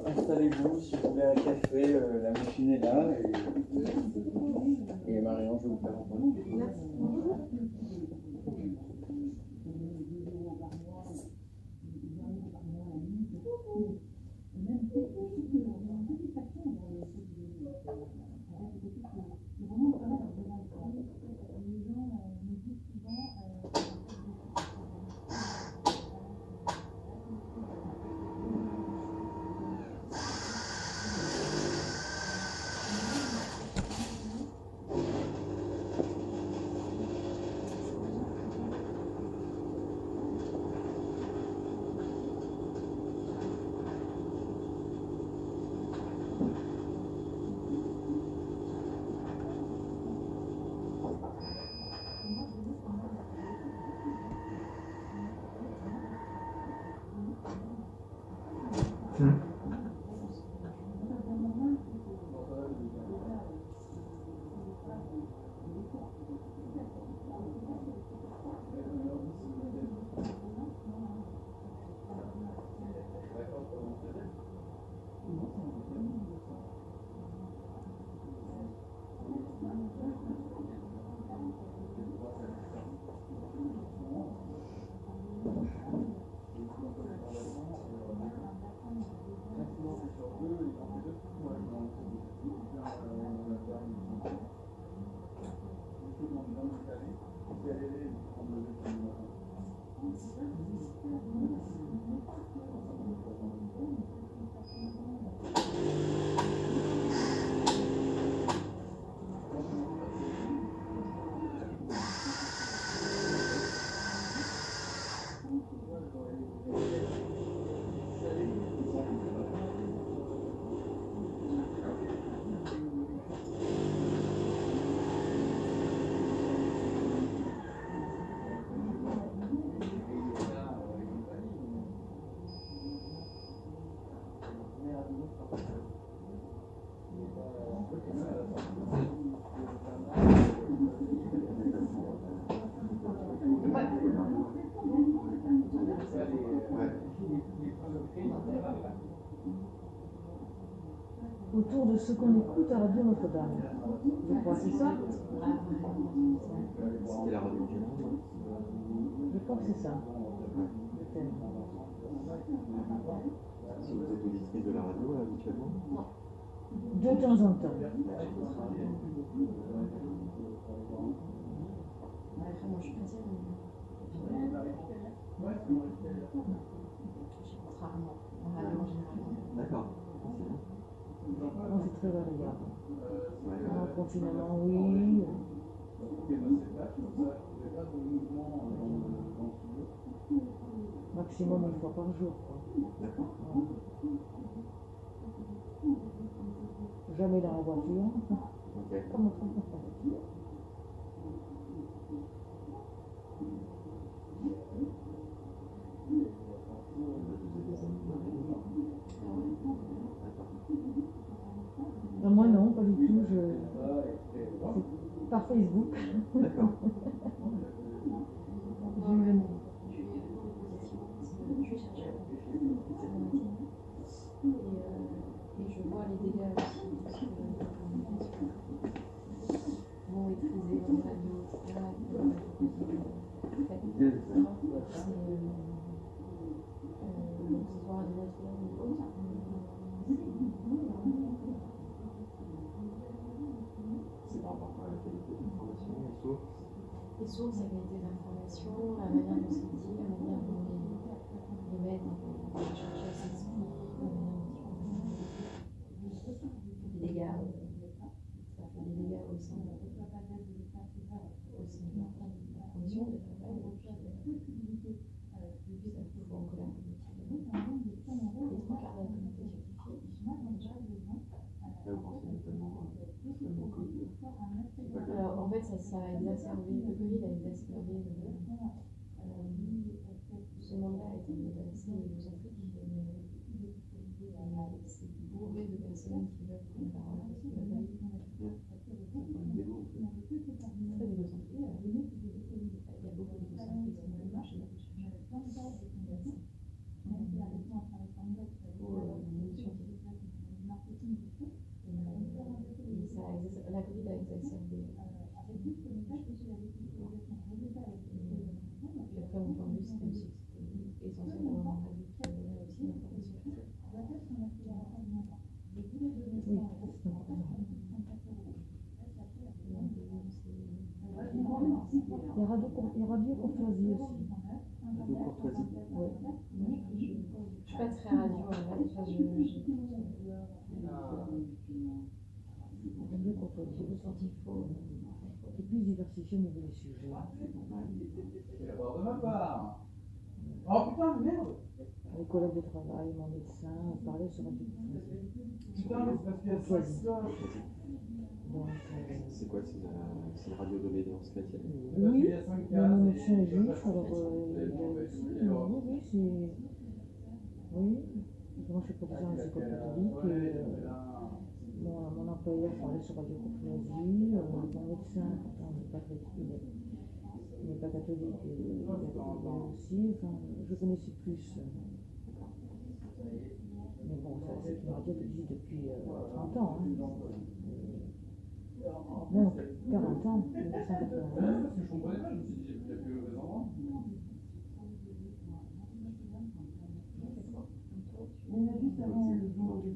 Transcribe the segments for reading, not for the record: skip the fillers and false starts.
Installez-vous, si vous voulez un café, la machine est là. Et Marion, je vais vous faire entendre. Autour de ce qu'on écoute à Radio Notre-Dame. Je crois, c'est ça? C'était la radio du Nord. Je crois que c'est ça. Peut-être. Si vous êtes auditrice de la radio habituellement? De temps en temps. Après, moi, je suis chrétienne. J'écoute rarement la radio en général. D'accord. Moi, c'est très variable. Ouais. En confinement, oui. Maximum une fois par jour, quoi. D'accord. Jamais dans la voiture. Ok. Comme on trouve dans la voiture. Moi non, pas du tout. C'est par Facebook. D'accord. Et je vois les dégâts aussi sur vont maîtriser la radio, etc. L'histoire de Notre-Dame et autres. C'est par rapport à la qualité de l'information, les sources. Les sources, la qualité d'information, la manière dont c'est dit, la manière dont les mettre, les chercheurs s'expliquent, la manière dont ça fait des dégâts. Ça fait des dégâts au sein de la condition de travail. Et puis ça fout en colère les trois quarts de la communauté scientifique. Là, vous pensez notamment au Covid. Alors en fait, ça a exacerbé, le Covid a exacerbé ce monde-là a été assez égocentrique et c'est bourré de personnes qui veulent prendre la parole parce que la vie est très égocentrique. Il y a beaucoup d'égocentrisme chez la recherche. La Covid a exacerbé. Puis après, mon point de vue, c'était aussi que c'était essentiel d'avoir un radio qui donnait aussi l'information critique. Il y a Radio Courtoisie aussi. Radio Courtoisie. Oui. Je suis pas très radio en fait. Radio Courtoisie, le sens qu'il faut. Et plus diversifié au niveau des sujets. De ma part. Oh putain, merde! Les collègues de travail, mon médecin, on parlait sur Radio Courtoisie. Putain, mais c'est parce qu'il y a ça. Donc, C'est quoi? C'est une radio d'obédience chrétienne? oui, mon médecin est juif, alors il a aussi. Oui, c'est. Oui, moi je suis professeur en école catholique et mon employeur parlait sur Radio Courtoisie, mon médecin, pourtant il n'est pas catholique, il n'est pas catholique, il a aussi, enfin, je connaissais plus. Mais bon, ça, c'est une radio qui existe depuis 30 ans. Hein. Non, 40 ans, 1981. Je comprenais pas, je me suis dit, il y a plus de endroits. Juste avant le jour de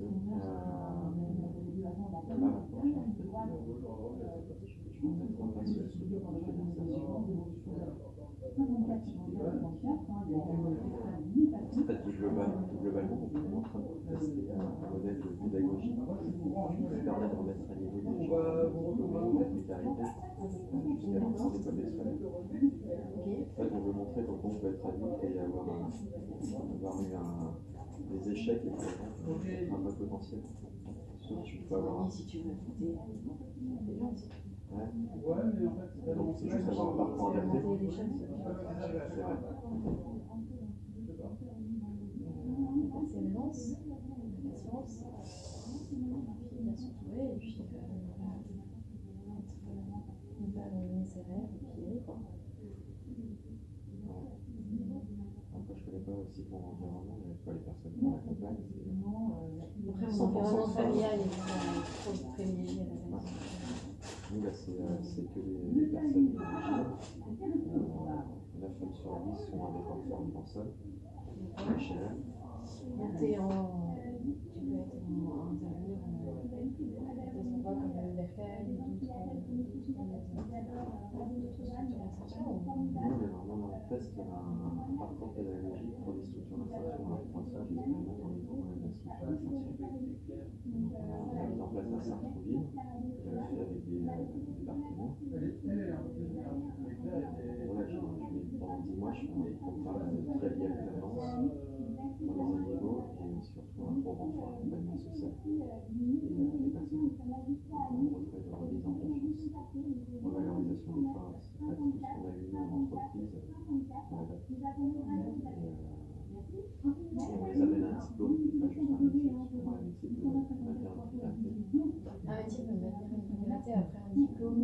En fait, globalement, on est en train de tester un modèle de pédagogie qui permet de remettre à niveau les gens de la précarité jusqu'à l'entrée des écoles d'escalade. En fait, on veut montrer comment on peut être adulte et avoir eu des échecs et un vrai potentiel. Sauf que tu peux avoir Si tu veux écouter des gens, Ouais. Ouais, mais en fait, Donc c'est juste avoir un parcours adapté. des choses. C'est vrai. La persévérance, la patience, bien s'entourer et puis ne pas abandonner ses rêves et puis y aller quoi. Après, je connais pas aussi pour l'environnement, il n'y avait pas les personnes qui l'accompagnent. Après, mon environnement familial est trop privilégié. Nous, là, c'est que les personnes d'origine. 9 femmes sur 10 sont avec enfants en sol, HLM. Tu peux intervenir dans des endroits comme le Vercail ou d'autres structures d'insertion. Nous, on est vraiment dans le test d'un parcours pédagogique pour des structures d'insertion d'apprentissage justement dans les problèmes de structures d'insertion. Donc, on a mis en place à Sartrouville, j'avais fait avec des partenaires. Voilà, pendant 10 mois, je fais un programme très lié à la danse dans les animaux et surtout un gros renfort accompagnement social et les personnes. Donc, on retrait de remise en confiance, revalorisation des femmes, c'est pas tout ce qu'on a eu en entreprise, on l'adapte. Et on les amène à un diplôme, pas juste un métier, parce qu'on a un métier de maintenir une précarité. Un métier de maintenir une précarité après un diplôme.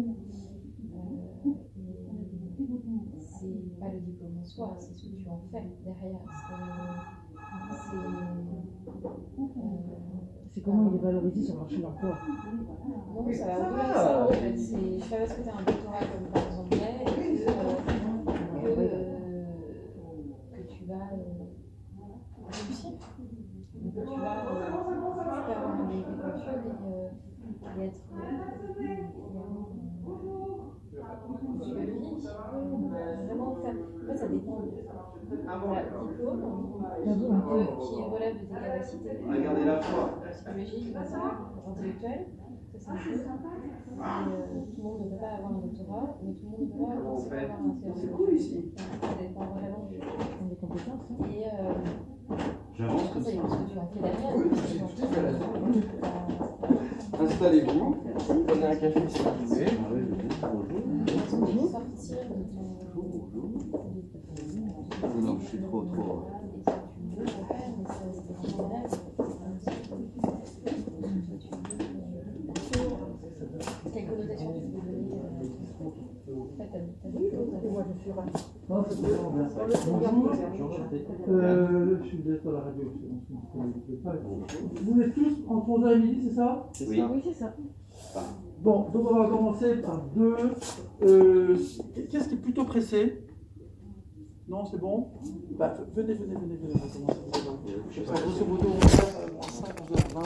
C'est pas le diplôme en soi, c'est ce que tu en fais derrière. C'est comment il est valorisé sur le marché de l'emploi. Non, ça va au-delà de ça en fait. C'est pas parce que tu as un doctorat comme par exemple là que tu vas réussir. Que tu vas faire des coiffures et être vraiment faire. En fait, ça dépend. Voilà, diplôme qui relève de tes capacités psychologiques, intellectuelles, ça c'est une chose. Tout le monde ne peut pas avoir un doctorat, mais tout le monde ne peut pas forcément avoir un CE. C'est cool ici. Ça dépend vraiment Des compétences. Et J'avance ça dépend de ce que tu en fais derrière. Installez-vous, prenez un café si vous voulez. Sortir de ton. Non, je suis trop. Quelle connotation tu peux donner Moi, je suis ravie. Non, c'est je suis directeur de la radio. Vous êtes tous entre 11h et midi, c'est ça? Oui. Oui, c'est ça. Bon, donc on va commencer par deux. Qu'est-ce qui est plutôt pressé? Non, c'est bon? Bah, venez, on va commencer. Grosso modo, on va faire moins 5, 11h20.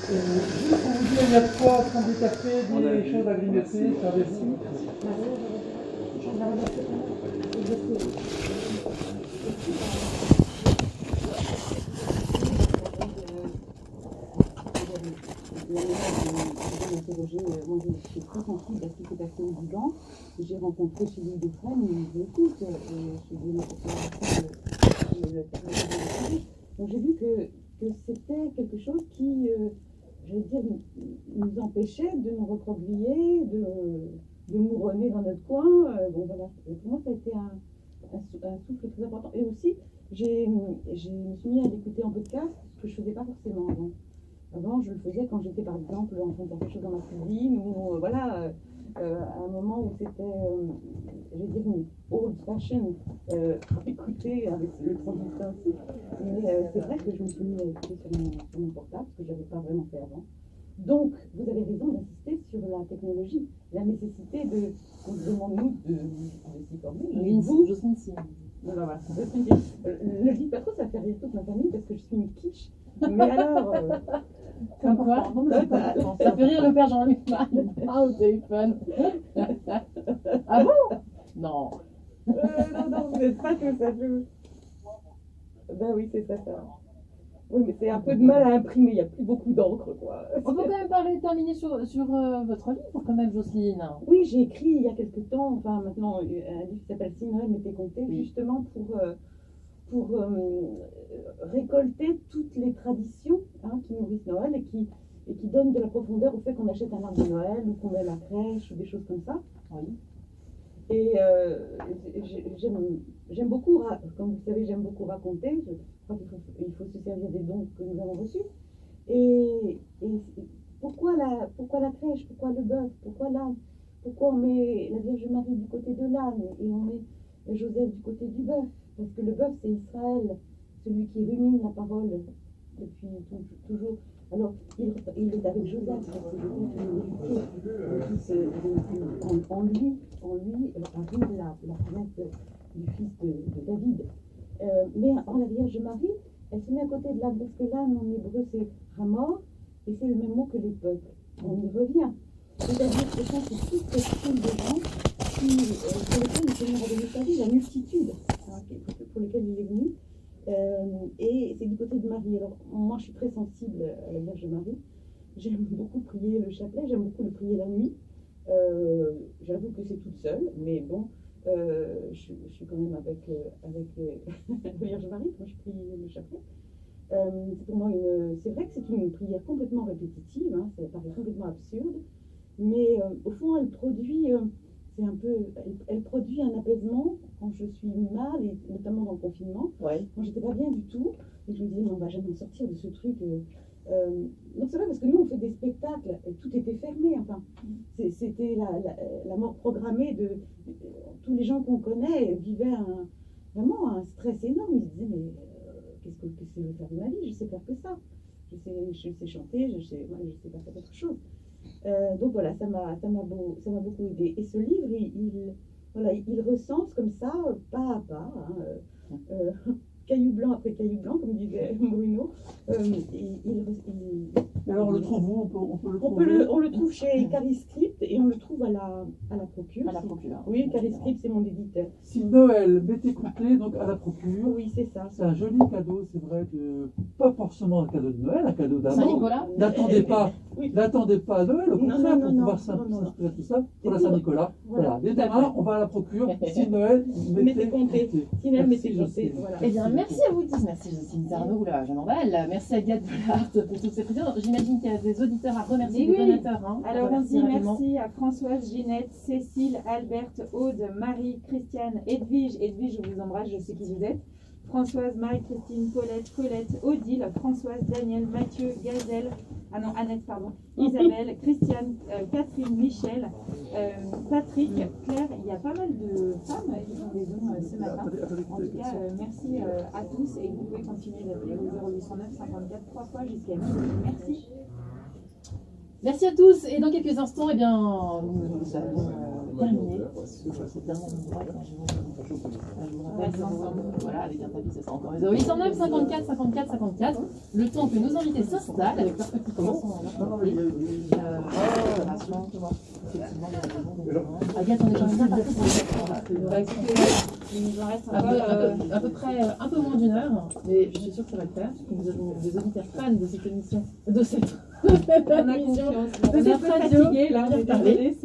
Juste pour vous dire, il y a de quoi prendre des cafés, des choses à grignoter, servez-vous. Moi, je suis très sensible à ce qui s'est passé au Liban. J'ai rencontré chez lui des frères, ils me disaient écoute, je suis venue pour faire donc j'ai vu que c'était quelque chose qui, j'allais dire, nous empêchait de nous recroqueviller, de mouronner dans notre coin. Bon voilà, pour moi ça a été un souffle très important. Et aussi, je me suis mis à l'écouter en podcast, ce que je ne faisais pas forcément avant. Avant, je le faisais quand j'étais, par exemple, en train de faire quelque chose dans ma cuisine, ou voilà, à un moment où c'était, je vais dire, une old fashion, écouter avec le transistor aussi. Mais c'est vrai que je me suis mis à écouter sur mon portable, ce que je n'avais pas vraiment fait avant. Donc, vous avez raison d'insister sur la technologie, la nécessité de, on se demande nous de s'y former. Oui, je suis ici. Voilà, ne le dis pas trop, ça fait rire toute ma famille parce que je suis une quiche. Mais alors. Comme quoi? Ça fait rire le père Jean-Luc au téléphone. Ah bon? Non. Non, vous n'êtes pas tout ça. Ben oui, c'est ça. Oui, mais c'est un peu de mal à imprimer, il n'y a plus beaucoup d'encre, quoi. On peut quand même terminer sur votre livre, quand même, Jocelyne. Oui, j'ai écrit il y a quelque temps, enfin maintenant, un livre qui s'appelle Si Noël m'était compté, justement pour récolter toutes les traditions qui nourrissent Noël et qui donnent de la profondeur au fait qu'on achète un arbre de Noël ou qu'on met la crèche ou des choses comme ça. Oui. Et j'aime beaucoup, comme vous savez, j'aime beaucoup raconter. Je crois qu'il faut se servir des dons que nous avons reçus. Et pourquoi la crèche? Pourquoi le bœuf? pourquoi on met la Vierge Marie du côté de l'âne et on met Joseph du côté du bœuf? Parce que le bœuf, c'est Israël, celui qui rumine la parole depuis toujours. Alors, il est avec Joseph, parce que Joseph est héritier. En lui arrive la promesse du fils de David. Mais en la Vierge Marie, elle se met à côté de l'âne, parce que l'âne en hébreu c'est Hamor, et c'est le même mot que les peuples. On y revient. C'est-à-dire que ça, c'est toute cette foule de gens pour lesquels le Seigneur a donné sa vie, la multitude pour lesquels il est venu. Et c'est du côté de Marie. Alors, moi, je suis très sensible à la Vierge Marie. J'aime beaucoup prier le chapelet, j'aime beaucoup le prier la nuit. J'avoue que c'est toute seule, mais bon, je suis quand même avec la Vierge Marie quand je prie le chapelet. C'est pour moi c'est vrai que c'est une prière complètement répétitive, hein, ça paraît complètement absurde, mais au fond, elle produit elle produit un apaisement quand je suis mal, et notamment dans le confinement, quand j'étais pas bien du tout, et je me disais, mais on va jamais en sortir de ce truc. Donc c'est vrai, parce que nous, on fait des spectacles, et tout était fermé, enfin, c'était la mort programmée de tous les gens qu'on connaît vivaient vraiment un stress énorme. Ils se disaient, mais qu'est-ce que je veux faire de ma vie? Je sais faire que ça. Je sais chanter, je sais pas faire autre chose. Donc voilà, ça m'a beaucoup aidé. Et ce livre, il recense comme ça, pas à pas, hein, caillou blanc après caillou blanc, comme disait Bruno. Alors on le trouve où? On peut le trouver? On le trouve chez Cariscript et on le trouve à la Procure. À la Procure. Oui, Cariscript, c'est mon éditeur. Si Noël m'était coupé, donc à la Procure. Oui, c'est ça. C'est un joli cadeau, c'est vrai, pas forcément un cadeau de Noël, un cadeau d'amour. Saint-Nicolas. N'attendez pas à Noël, au contraire, pour pouvoir non. s'inspirer de tout ça, pour la Saint-Nicolas. Voilà, dès demain, on va à la Procure, si Noël m'était compté. Si Noël m'était compté, voilà. Eh bien, merci à vous tous. Merci Jocelyne Sarno, je m'emballe. Merci à Agathe Bollard pour toutes ces précisions. J'imagine qu'il y a des auditeurs à remercier, des donateurs. Hein. Alors on dit merci à Françoise, Ginette, Cécile, Alberte, Aude, Marie, Christiane, Edwige. Edwige, je vous embrasse, je sais qui vous êtes. Françoise, Marie-Christine, Paulette, Colette, Odile, Françoise, Daniel, Mathieu, Gazelle, Annette, pardon, Isabelle, Christiane, Catherine, Michel, Patrick, Claire. Il y a pas mal de femmes qui font des dons ce matin. En tout cas, merci à tous et vous pouvez continuer d'appeler au 0809 54 3 fois jusqu'à midi. Merci. Merci à tous. Et dans quelques instants, eh bien, nous allons terminer cette dernière ligne droite. Je vous rappelle, voilà, avec un tapis, ce sera encore 0809 54 54 54. Le temps que nos invités s'installent avec leur petit commencement. Agathe, on est quand même bien parti. Il nous en reste À peu près un peu moins d'une heure, mais je suis sûre que ça va le faire, parce que nous avons des auditeurs fans de cette émission, de cette on a confiance. On est un peu fatigué là, on est désolé,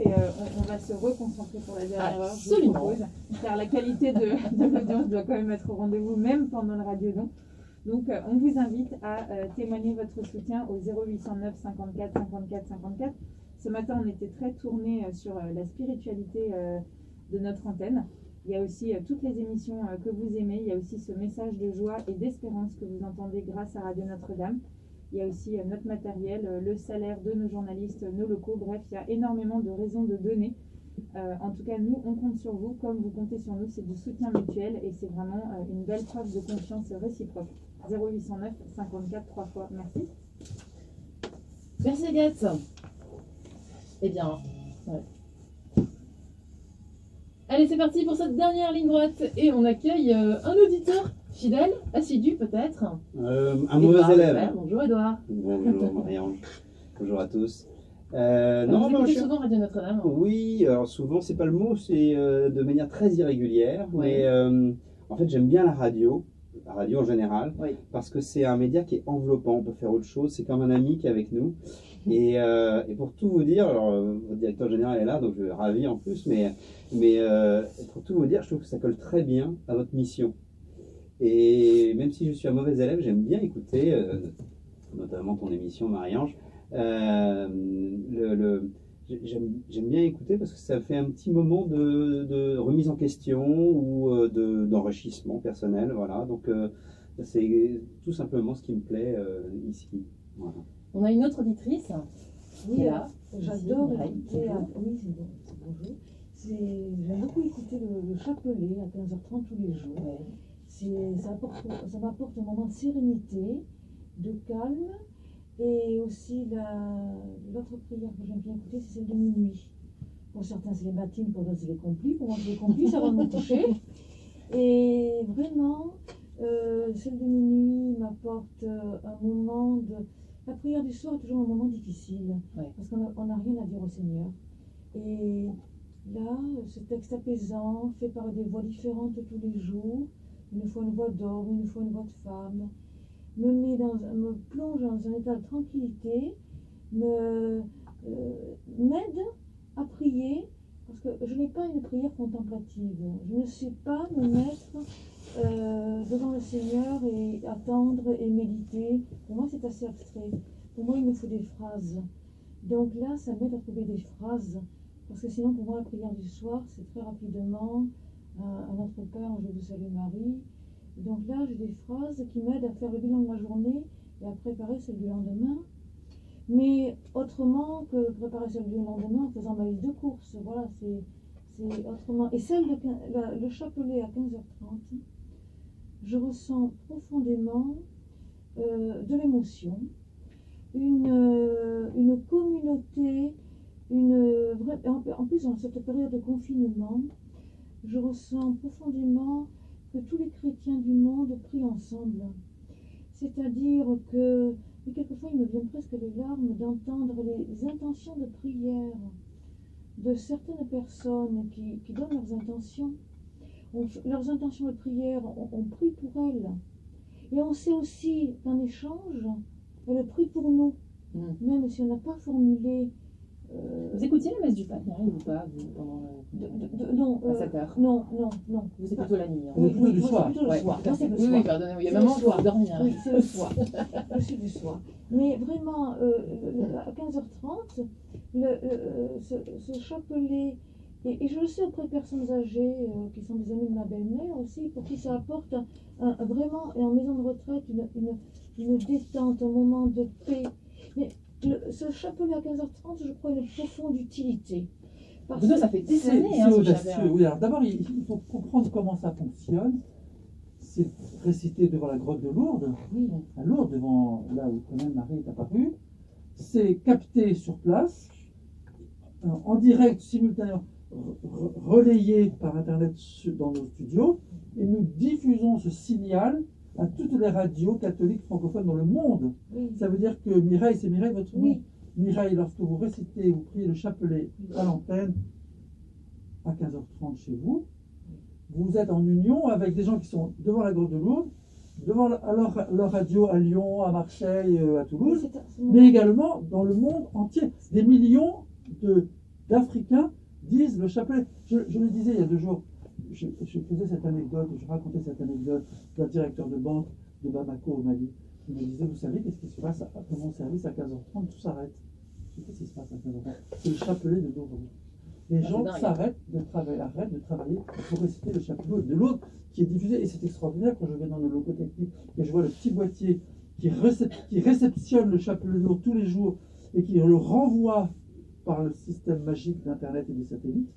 on va se reconcentrer pour la dernière heure. Absolument. Car la qualité de l'audience doit quand même être au rendez-vous, même pendant le radiodon. Donc on vous invite à témoigner votre soutien au 0809 54 54 54. Ce matin, on était très tourné sur la spiritualité de notre antenne. Il y a aussi toutes les émissions que vous aimez. Il y a aussi ce message de joie et d'espérance que vous entendez grâce à Radio Notre-Dame. Il y a aussi notre matériel, le salaire de nos journalistes, nos locaux. Bref, il y a énormément de raisons de donner. En tout cas, nous, on compte sur vous comme vous comptez sur nous. C'est du soutien mutuel et c'est vraiment une belle preuve de confiance réciproque. 0809 54 3 fois. Merci. Merci Agathe. Eh bien, ouais. Allez, c'est parti pour cette dernière ligne droite et on accueille un auditeur fidèle, assidu peut-être. Un mauvais élève. Bonjour Edouard. Bonjour Marie-Ange. Bonjour à tous. Non, vous écoutez souvent Radio Notre-Dame. Oui, alors souvent c'est pas le mot, c'est de manière très irrégulière. Ouais. Mais en fait j'aime bien la radio en général, Oui. parce que c'est un média qui est enveloppant, on peut faire autre chose, c'est comme un ami qui est avec nous. Et pour tout vous dire, alors votre directeur général est là, donc je suis ravi en plus, mais pour tout vous dire, je trouve que ça colle très bien à votre mission. Et même si je suis un mauvais élève, j'aime bien écouter, notamment ton émission Marie-Ange. J'aime bien écouter parce que ça fait un petit moment de remise en question ou d'enrichissement personnel. Voilà. Donc c'est tout simplement ce qui me plaît ici. Voilà. On a une autre auditrice Oui, là. j'adore Mireille, écouter. bonjour. Oui, c'est bon, bonjour. J'aime beaucoup écouter le chapelet à 15h30 tous les jours. Ouais. Ça m'apporte un moment de sérénité, de calme. Et aussi, l'autre prière que j'aime bien écouter, c'est celle de minuit. Pour certains, c'est les matines, pour d'autres, c'est les complis. Pour moi, c'est les complis, ça va me toucher. Et vraiment, celle de minuit m'apporte un moment de... La prière du soir est toujours un moment difficile, Ouais. parce qu'on n'a rien à dire au Seigneur. Et là, ce texte apaisant, fait par des voix différentes tous les jours, une fois une voix d'homme, une fois une voix de femme, me plonge dans un état de tranquillité, m'aide à prier, parce que je n'ai pas une prière contemplative. Je ne sais pas me mettre devant le Seigneur et attendre et méditer. Pour moi, c'est assez abstrait. Pour moi, il me faut des phrases. Donc là, ça m'aide à trouver des phrases, parce que sinon, pour moi, la prière du soir, c'est très rapidement à Notre Père, je vous salue Marie. Et donc là, j'ai des phrases qui m'aident à faire le bilan de ma journée et à préparer celle du lendemain. Mais autrement que préparer celle du lendemain en faisant ma liste de courses. Voilà, c'est autrement. Et celle le chapelet à 15h30, je ressens profondément de l'émotion, une communauté, en plus dans cette période de confinement, je ressens profondément que tous les chrétiens du monde prient ensemble. C'est-à-dire que, mais quelquefois il me vient presque les larmes d'entendre les intentions de prière de certaines personnes qui donnent leurs intentions. Leurs intentions de prière, on prie pour elles. Et on sait aussi qu'en échange, elles prient pour nous, même si on n'a pas formulé. Vous écoutiez la messe du pape, Mireille, ou pas, vous, pendant non, à 7 heures? Non. Vous, c'est plutôt la nuit. Hein. Oui, plutôt du moi, soir. c'est plutôt le soir. Moi, c'est le Oui, soir. oui, pardonnez-moi, il y a C'est un le moment soir. pour dormir. Oui, c'est le soir. Je suis du soir. Mais vraiment, à 15h30, ce chapelet, et je le sais auprès de personnes âgées qui sont des amis de ma belle-mère aussi, pour qui ça apporte vraiment, et en maison de retraite, une détente, un moment de paix. Mais ce chapelet à 15h30, je crois, une profonde utilité. Parce que ça fait des années, C'est ce audacieux. chapelet. Oui, alors d'abord, il faut comprendre comment ça fonctionne. C'est récité devant la grotte de Lourdes, à Lourdes, devant là où quand même Marie est apparue. C'est capté sur place, en direct, simultanément, relayé par Internet dans nos studios, et nous diffusons ce signal à toutes les radios catholiques francophones dans le monde. Oui. Ça veut dire que Mireille, c'est Mireille votre nom? Oui. Mireille, lorsque vous récitez, vous priez le chapelet à l'antenne à 15h30 chez vous, vous êtes en union avec des gens qui sont devant la grotte de Lourdes, devant leur radio à Lyon, à Marseille, à Toulouse, mais également dans le monde entier. Des millions d'Africains disent le chapelet. Je le disais il y a 2 jours, je faisais cette anecdote, je racontais cette anecdote d'un directeur de banque de Bamako au Mali. Il me disait, vous savez qu'est-ce qui se passe après mon service à 15h30, tout s'arrête. Je dis, qu'est-ce qui se passe à 15h30? C'est le chapelet de Lourdes. Les gens s'arrêtent de travailler pour réciter le chapelet de l'autre qui est diffusé. Et c'est extraordinaire quand je vais dans le locaux technique et je vois le petit boîtier qui réceptionne le chapelet de l'autre tous les jours et qui le renvoie par le système magique d'Internet et des satellites.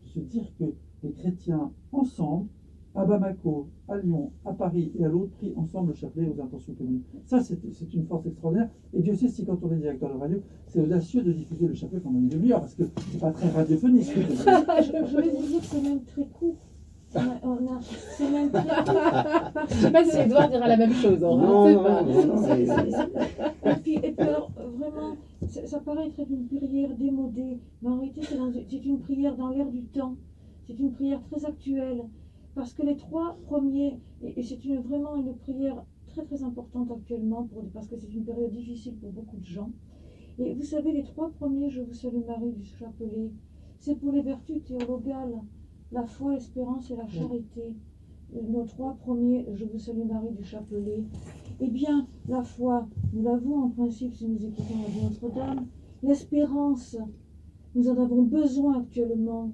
Se dire que les chrétiens ensemble, à Bamako, à Lyon, à Paris et à l'autre, prient ensemble le chapelet aux intentions communes. Ça, c'est une force extraordinaire. Et Dieu sait si, quand on est directeur de radio, c'est audacieux de diffuser le chapelet pendant une demi-heure, parce que c'est pas très radiophonique. Je vais vous dire que c'est même très court. C'est même très court. Je ne sais pas si Edouard dira la même chose. Non. Et puis alors, vraiment, ça paraît être une prière démodée, mais en réalité, c'est une prière dans l'air du temps. C'est une prière très actuelle. Parce que les 3 premiers, et c'est vraiment une prière très très importante actuellement, parce que c'est une période difficile pour beaucoup de gens. Et vous savez, les 3 premiers, je vous salue Marie du chapelet, c'est pour les vertus théologales, la foi, l'espérance et la charité. Nos 3 premiers, je vous salue Marie du chapelet. Eh bien, la foi, nous l'avons en principe si nous écoutons la vie Notre-Dame. L'espérance, nous en avons besoin actuellement,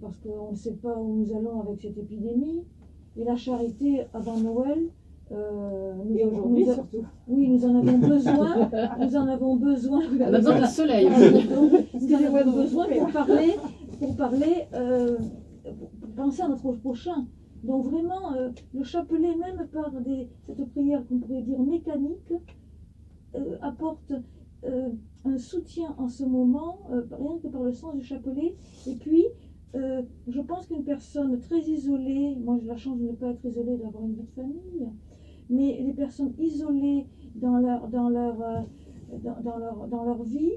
parce qu'on ne sait pas où nous allons avec cette épidémie. Et la charité, avant Noël, Et aujourd'hui, surtout. Oui, nous en avons besoin. Nous en avons besoin. On a besoin d'un soleil. Nous en avons besoin pour penser à notre prochain. Donc vraiment, le chapelet, même par cette prière qu'on pourrait dire mécanique, apporte un soutien en ce moment, rien que par le sens du chapelet. Et puis, je pense qu'une personne très isolée, moi j'ai la chance de ne pas être isolée, d'avoir une vie de famille, mais les personnes isolées dans leur vie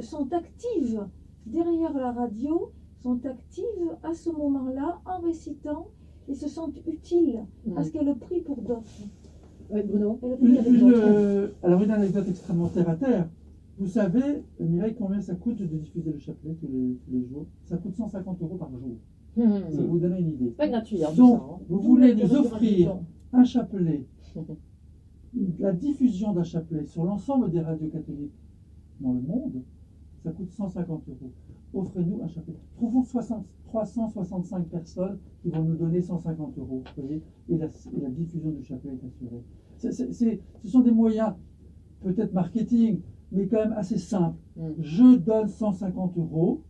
sont actives derrière la radio, sont actives à ce moment-là en récitant et se sentent utiles parce qu'elles prient pour d'autres. Oui, Bruno. Alors une anecdote extrêmement terre à terre. Vous savez, Mireille, combien ça coûte de diffuser le chapelet tous les jours? Ça coûte 150 € par jour. Ça vous donne une idée. C'est pas gratuit. Hein, donc, ça, hein. vous voulez nous offrir un chapelet, la diffusion d'un chapelet sur l'ensemble des radios catholiques dans le monde, ça coûte 150 €. Offrez-nous un chapelet. Trouvons 365 personnes qui vont nous donner 150 €, vous voyez, et la diffusion du chapelet est assurée. Ce sont des moyens, peut-être marketing, mais quand même assez simples. Je donne 150 €,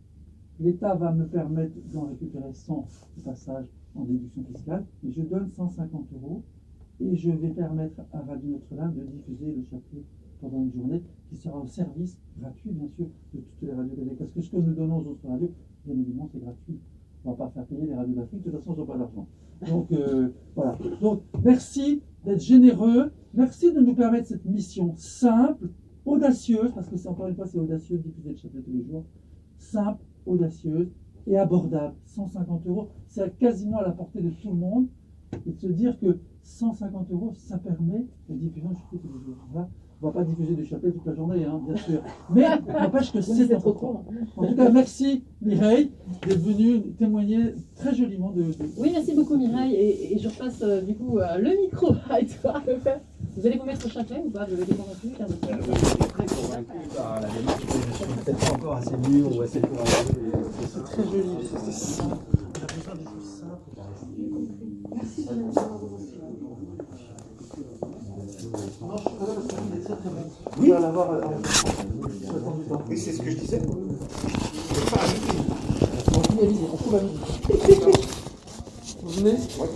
l'État va me permettre d'en récupérer 100 au passage en déduction fiscale, mais je donne 150 € et je vais permettre à Radio Notre-Dame de diffuser le chapelet pendant une journée qui sera au service gratuit, bien sûr, de toutes les radios catholiques. Parce que ce que nous donnons aux autres radios, bien évidemment, c'est gratuit. On ne va pas faire payer les radios d'Afrique, de toute façon, ils n'ont pas d'argent. Donc, voilà. Donc, merci d'être généreux. Merci de nous permettre cette mission simple, audacieuse, parce que encore une fois, c'est audacieux de diffuser le chapelet tous les jours. Simple, audacieuse et abordable. 150 €, c'est quasiment à la portée de tout le monde. Et de se dire que 150 €, ça permet la diffusion du chapelet tous les jours. Voilà. On ne va pas diffuser du chapelet toute la journée, hein, bien sûr. Mais n'empêche que c'est important. En tout cas, merci Mireille d'être venue témoigner très joliment de... Oui, merci beaucoup Mireille. Et je repasse du coup le micro à toi. Vous allez vous mettre au chapelet ou pas? Vous avez été convaincu? Je suis très convaincu par la démarche, mais je suis peut-être pas encore assez mûr ou assez courageux. C'est très joli, c'est simple. On a besoin de choses simples. Merci de nous avoir reçus. Non, je suis pas là parce qu'il est très très bon. Oui. On va l'avoir. Oui, c'est ce que je disais. On finit à midi, on trouve à midi. Vous venez? Ouais.